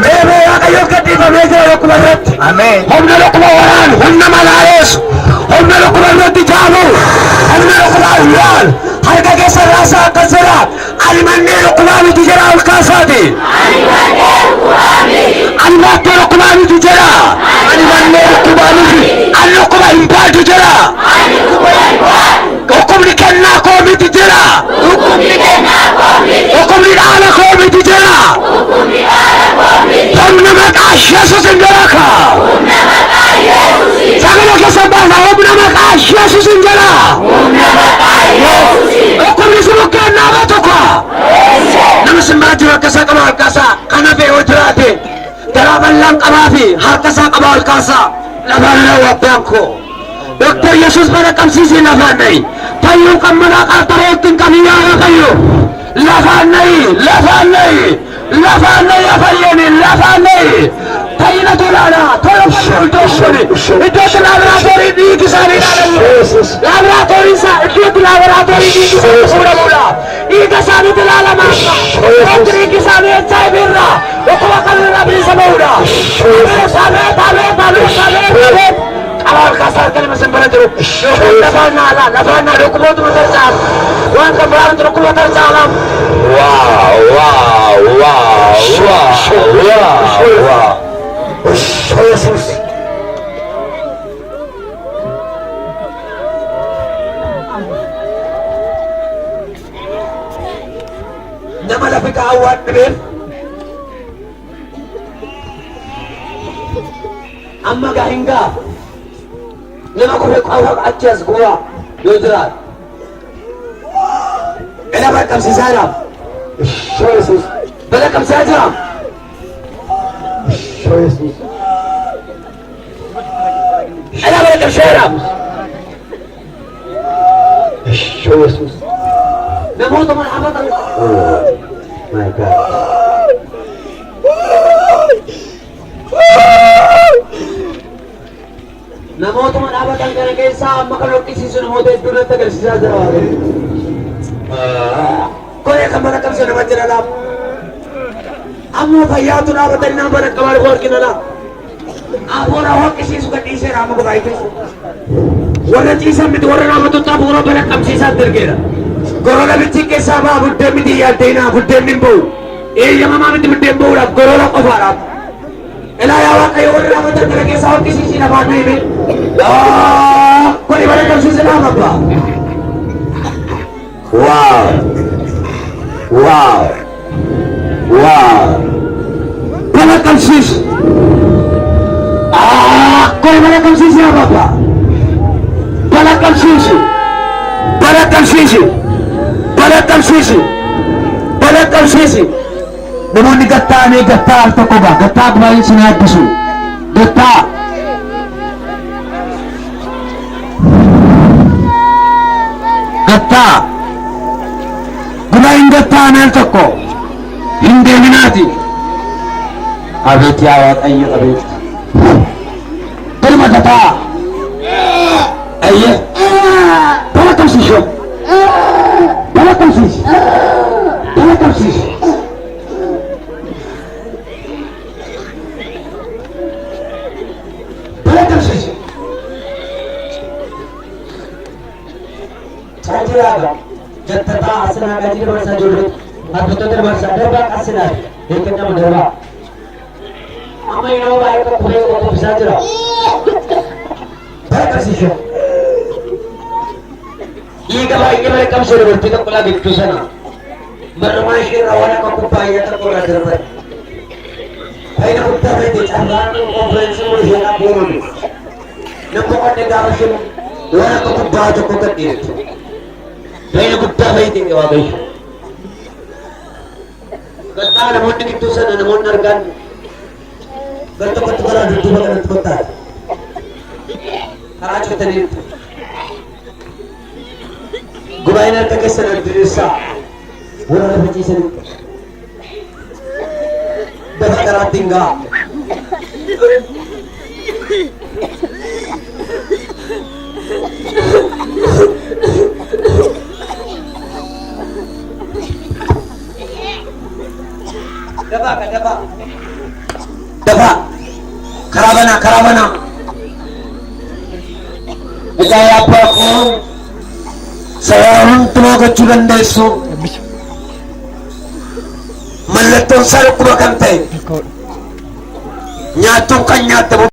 Deebee waaqayyoo gadhiifamee jira dhukkuba irratti. Humna dhukkuba waraanu, humna malaayeessu, humna dhukkuba irratti jaamu, humna dhukkuba uyyaan harka keessa raasaa akkas jira. Ani manneen dhukkubaa miti jira ol kaasaati. Ani bakkee dhukkubaa miti jira. Ani manneen dhukkubaa miti. Ani dhukkuba hin baatu jira. Dhukkubni kennaa koo miti jira. Dhukkubni dhaala koo miti jira. Humna maqaa Yesuusin jala kaa. Sagale keessa baasa humna maqaa Yesuusin jala. Dhukkubni sibu kennaa baatu kaa. Nama simmaa jiru akkasaa qaba harkasaa kana fe'uu jiraate garaa bal'aan qabaa fi harkasaa qaba harkasaa lafaan raawwataan koo. Doktor Yesuus bara qabsiisii lafaan nayi. Fayyuun kan mana qarxaree ittiin qabiyyaa waaqayyo. Lafaan nayi, lafaan nayi, lafaan nayi afayyeeni, lafaan nayi. Tayyina tolaadha, tola fayyuu iddoo suni. Iddootti laaboraatoorii dhiigi isaanii ilaalannu. Laaboraatoorii isaa iddootti laaboraatoorii dhiigi isaanii fuudhamudha. Dhiiga isaaniitti ilaalamaa akka. Dhiigi isaanii HIV irraa dhukkuba kanarraa bilisa ba'udha. Taabee. Awal kasar kali mesin beratur. Lafana dokumen tu tercap. Wan kembali dokumen tercalam. Wow. Yesus. Nama lebih kawan nih. Amma gahingga. Lama ko awak ajas gua yudrat. Ina barakam si Zainab. Yesus. Barakam si Zainab. Yesus. Ina barakam si Zainab. Yesus. Namo teman apa tadi? Oh my God. Namoota dhaabatan kana keessaa amma kan hoqqisiisu namoota hedduu natti agarsiisaa jira waaqayyo. Koree kan mana qabsee nama jira laaf. Ammoo fayyaatu dhaabatanii nama bana qabaar horkina laaf. Afuura hoqqisiisu kan dhiiseera amma gogaa keessa. Warra ciisan miti warra dhaabatutti afuura bana qabsiisaa dirgeera. Gorola bichi keessaa baa buddeen miti yaaddeenaa buddeen hin ba'u. Eeyyamamaa miti buddeen ba'uudhaaf gorola qofaadhaaf. Ilaa yaa waaqayyo warra dhaabatan kana keessaa hoqqisiisii lafaan na hime. Kau ibarat kamu senang apa? Wow. Ibarat kamu sis. Kau ibarat kamu sis apa? Ibarat kamu sis. Namun digata atau koga, gata kemarin senang bisu, gata. Gatta gunain gatta nel tokko hinde minati abet ya waaqayyo abet terima gatta ayye balakam sisho balakam sisho Jatata asana gaji berasa jodoh, atau tuh berasa derba asana, dekatnya menderba. Ama ini orang itu boleh untuk bisa jodoh. Baik kasih show. Ini kalau kamu sudah berpikir pola gitu sana, bermain rawan aku kupaya terpola derba. Ayo kita berhenti jangan konferensi mulia burun. Nampak negara sini, dua aku kupaya cukup kecil. Dahil gudda baiti ni wabay. Gata namun dito sana namun nargan. Gata patugara dito ba kanat patay. Karacho tanin. Gubay na tagasa nagdirisa. Wala na bitisan. Dapat karating ga. Daba. Daba karabana Ijaya apa ko Sayang tumagod dandeso Malatong sarap kumakantay Nyatong kanya